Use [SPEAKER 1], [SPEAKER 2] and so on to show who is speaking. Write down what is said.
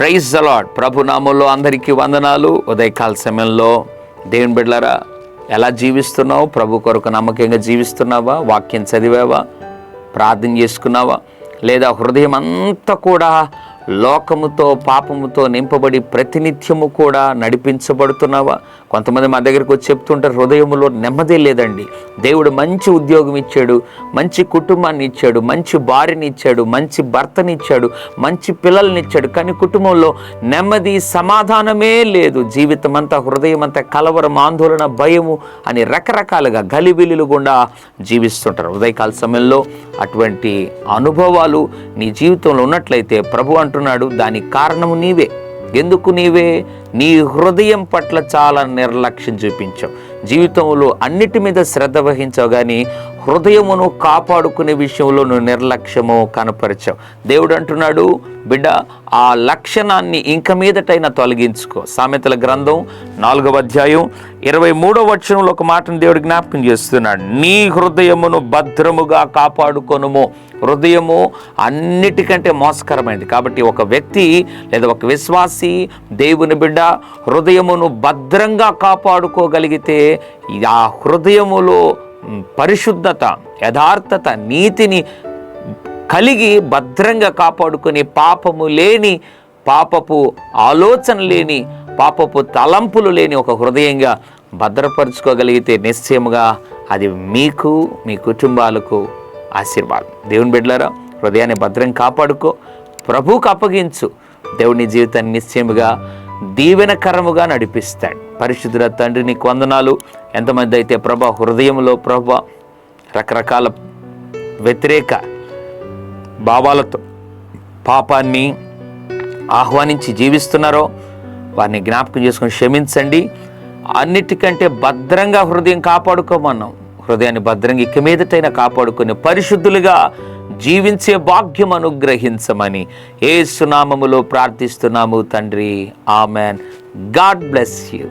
[SPEAKER 1] Praise the lord. ప్రభు నామములో అందరికీ వందనాలు. ఉదయకాల సమయంలో దేవుని బిడ్డలారా, ఎలా జీవిస్తున్నావు? ప్రభు కొరకు నమ్మకంగా జీవిస్తున్నావా? వాక్యం చదివావా? ప్రార్థన చేసుకున్నావా? లేదా హృదయం అంతా కూడా లోకముతో పాపముతో నింపబడి ప్రతినిత్యము కూడా నడిపించబడుతున్నావా? కొంతమంది మా దగ్గరికి వచ్చి చెప్తుంటారు, హృదయంలో నెమ్మది లేదండి. దేవుడు మంచి ఉద్యోగం ఇచ్చాడు, మంచి కుటుంబాన్ని ఇచ్చాడు, మంచి భార్యని ఇచ్చాడు, మంచి భర్తని ఇచ్చాడు, మంచి పిల్లల్ని ఇచ్చాడు, కానీ కుటుంబంలో నెమ్మది సమాధానమే లేదు. జీవితం అంతా హృదయం అంతా కలవరం, ఆందోళన, భయము అని రకరకాలుగా గలిబిలిలు గుండా జీవిస్తుంటారు. ఉదయకాల సమయంలో అటువంటి అనుభవాలు నీ జీవితంలో ఉన్నట్లయితే ప్రభు అంటున్నాడు, దానికి కారణము నీవే. ఎందుకు నీవే? నీ హృదయం పట్ల చాలా నిర్లక్ష్యం చూపించావు. జీవితంలో అన్నిటి మీద శ్రద్ధ వహించావు, కానీ హృదయమును కాపాడుకునే విషయంలో నువ్వు నిర్లక్ష్యము కనపరిచావు. దేవుడు అంటున్నాడు, బిడ్డ, ఆ లక్షణాన్ని ఇంక మీదటైనా తొలగించుకో. సామెతల గ్రంథం 4వ అధ్యాయం 23వ వచనంలో ఒక మాటను దేవుడు జ్ఞాపకం చేస్తున్నాడు. నీ హృదయమును భద్రముగా కాపాడుకొనుము. హృదయము అన్నిటికంటే మోసకరమైనది. కాబట్టి ఒక వ్యక్తి లేదా ఒక విశ్వాసి, దేవుని బిడ్డ హృదయమును భద్రంగా కాపాడుకోగలిగితే ఆ హృదయములో పరిశుద్ధత, యథార్థత, నీతిని కలిగి భద్రంగా కాపాడుకుని పాపము లేని, పాపపు ఆలోచన లేని, పాపపు తలంపులు లేని ఒక హృదయంగా భద్రపరుచుకోగలిగితే నిశ్చయముగా అది మీకు, మీ కుటుంబాలకు ఆశీర్వాదం. దేవుని బిడ్డలారా, హృదయాన్ని భద్రం కాపాడుకో, ప్రభువుకు అప్పగించు. దేవుని జీవితాన్ని నిశ్చయముగా దీవెనకరముగా నడిపిస్తాడు. పరిశుద్ధుల తండ్రి, నీకు వందనాలు. ఎంతమంది అయితే ప్రభా హృదయంలో రకరకాల వ్యతిరేక భావాలతో పాపాన్ని ఆహ్వానించి జీవిస్తున్నారో వారిని జ్ఞాపకం చేసుకొని క్షమించండి. అన్నిటికంటే భద్రంగా హృదయం కాపాడుకోమన్నాం. హృదయాన్ని భద్రంగా ఇక మీదటైనా కాపాడుకొని పరిశుద్ధులుగా జీవించే భాగ్యం అనుగ్రహించమని యేసు నామములో ప్రార్థిస్తున్నాము తండ్రి. ఆమెన్. God bless you.